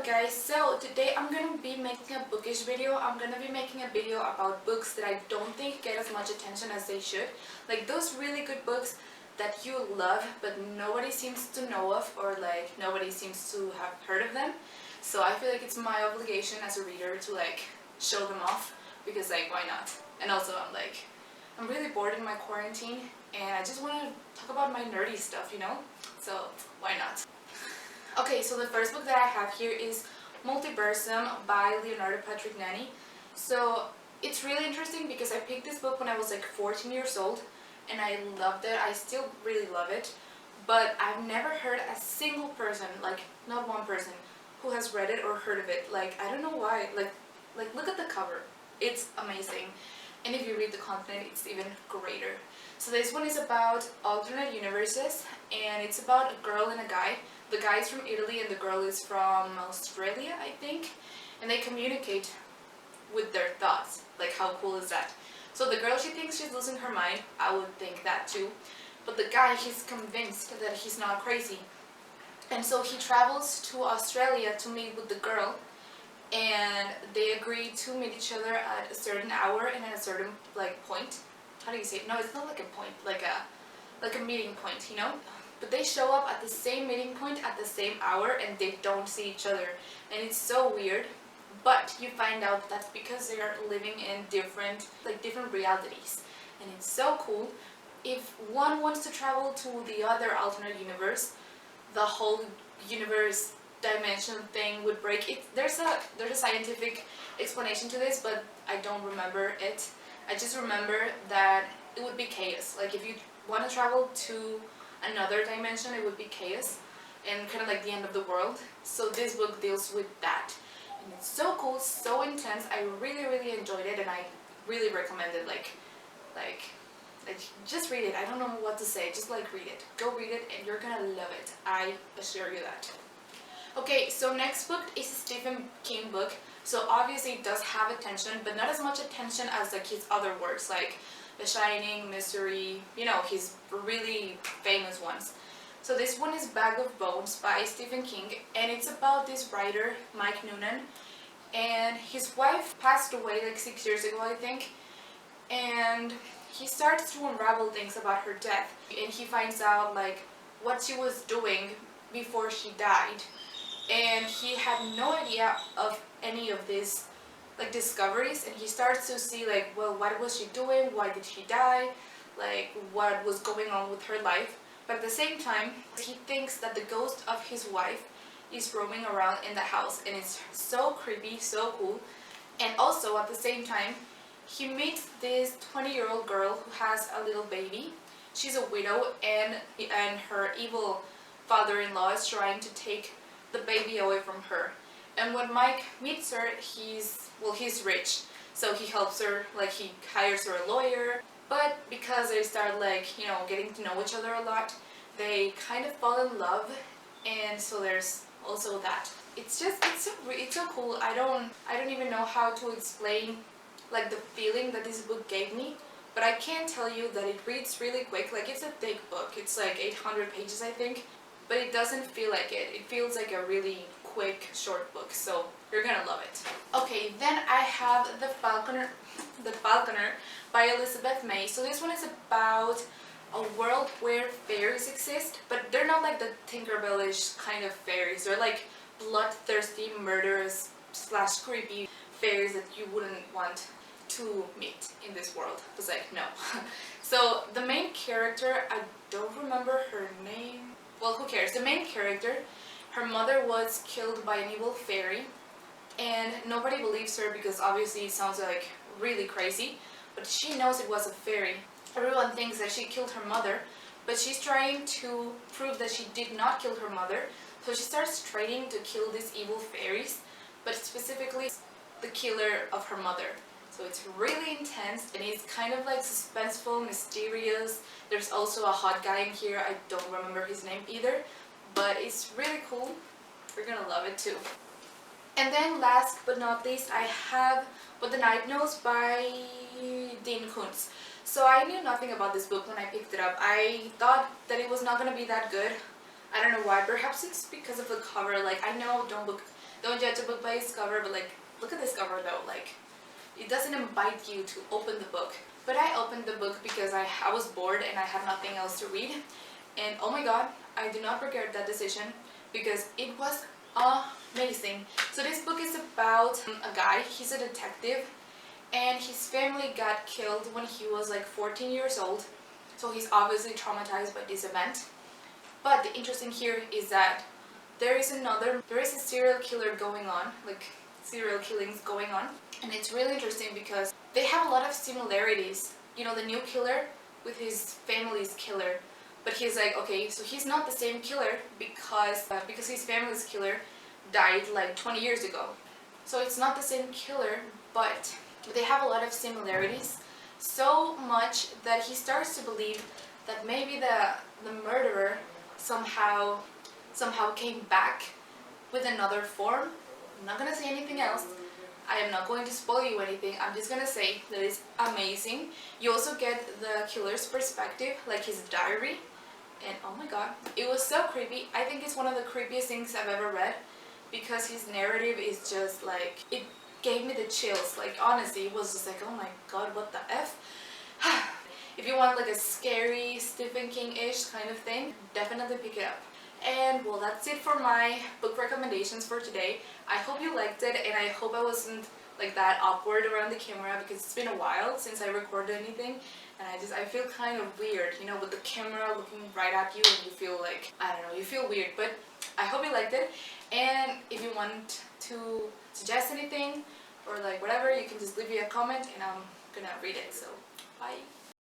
Hello guys, so today I'm gonna be making a bookish video. I'm gonna be making a video about books that I don't think get as much attention as they should. Like those really good books that you love but nobody seems to know of, or like nobody seems to have heard of them. So I feel like it's my obligation as a reader to like show them off, because like why not? And also I'm really bored in my quarantine and I just want to talk about my nerdy stuff, you know? So why not? Okay, so the first book that I have here is MultiPerson by Leonardo Patrick Nani. So it's really interesting because I picked this book when I was like 14 years old and I loved it. I still really love it, but I've never heard a single person, like not one person, who has read it or heard of it. Like I don't know why. Like look at the cover. It's amazing. And if you read the content, it's even greater. So this one is about alternate universes, and it's about a girl and a guy. The guy is from Italy and the girl is from Australia, I think. And they communicate with their thoughts. Like, how cool is that? So the girl, she thinks she's losing her mind. I would think that too. But the guy, he's convinced that he's not crazy. And so he travels to Australia to meet with the girl. And they agree to meet each other at a certain hour and at a certain like point. How do you say it? No, it's not like a point, like a meeting point, you know? But they show up at the same meeting point at the same hour and they don't see each other. And it's so weird. But you find out that's because they are living in different realities. And it's so cool. If one wants to travel to the other alternate universe, the whole universe dimension thing would break. There's a scientific explanation to this, but I don't remember it. I just remember that it would be chaos. Like if you want to travel to another dimension, it would be chaos and kind of like the end of the world. So this book deals with that, and it's so cool, so intense. I really enjoyed it, and I really recommend it. Like just read it. I don't know what to say. Just like read it. Go read it, and you're gonna love it. I assure you that. Okay, so next book is a Stephen King book. So obviously it does have attention, but not as much attention as like his other works, like The Shining, Mystery, you know, his really famous ones. So this one is Bag of Bones by Stephen King, and it's about this writer, Mike Noonan, and his wife passed away like 6 years ago, I think, and he starts to unravel things about her death, and he finds out like what she was doing before she died. And he had no idea of any of these like discoveries, and he starts to see like, well, what was she doing? Why did she die? Like what was going on with her life? But at the same time, he thinks that the ghost of his wife is roaming around in the house, and it's so creepy, so cool. And also at the same time, he meets this 20-year-old girl who has a little baby. She's a widow, and her evil father-in-law is trying to take the baby away from her. And when Mike meets her, he's rich, so he helps her, like he hires her a lawyer. But because they start like, you know, getting to know each other a lot, they kind of fall in love, and so there's also that. It's so cool. I don't even know how to explain like the feeling that this book gave me, but I can tell you that it reads really quick. Like it's a thick book. It's like 800 pages, I think. But it doesn't feel like it. It feels like a really quick, short book, so you're gonna love it. Okay, then I have The Falconer by Elizabeth May. So this one is about a world where fairies exist, but they're not like the Tinkerbell-ish kind of fairies. They're like bloodthirsty, murderous / creepy fairies that you wouldn't want to meet in this world. It's like, no. So the main character, I don't remember her name. Well, who cares? The main character, her mother was killed by an evil fairy, and nobody believes her because obviously it sounds like really crazy, but she knows it was a fairy. Everyone thinks that she killed her mother, but she's trying to prove that she did not kill her mother, so she starts training to kill these evil fairies, but specifically the killer of her mother. So it's really intense, and it's kind of like suspenseful, mysterious. There's also a hot guy in here. I don't remember his name either, but it's really cool. You're gonna love it too. And then last but not least, I have What the Night Knows by Dean Koontz. So I knew nothing about this book when I picked it up. I thought that it was not gonna be that good. I don't know why. Perhaps it's because of the cover. Like, I know don't judge a book by its cover, but like, look at this cover though, like, it doesn't invite you to open the book. But I opened the book because I was bored and I had nothing else to read. And oh my god, I do not regret that decision because it was amazing. So this book is about a guy, he's a detective, and his family got killed when he was like 14 years old. So he's obviously traumatized by this event. But the interesting here is that there is a serial killer going on, like serial killings going on. And it's really interesting because they have a lot of similarities. You know, the new killer with his family's killer. But he's like, okay, so he's not the same killer because his family's killer died like 20 years ago. So it's not the same killer, but they have a lot of similarities. So much that he starts to believe that maybe the murderer somehow came back with another form. I'm not gonna say anything else. I am not going to spoil you anything. I'm just gonna say that it's amazing. You also get the killer's perspective, like his diary. And oh my god, it was so creepy. I think it's one of the creepiest things I've ever read because his narrative is just like, it gave me the chills. Like honestly, it was just like, oh my god, what the F? If you want like a scary Stephen King-ish kind of thing, definitely pick it up. And well, that's it for my book recommendations for today. I hope you liked it, and I hope I wasn't like that awkward around the camera because it's been a while since I recorded anything, and I feel kind of weird, you know, with the camera looking right at you, and you feel like, I don't know, you feel weird. But I hope you liked it, and if you want to suggest anything or like whatever, you can just leave me a comment and I'm gonna read it. So bye.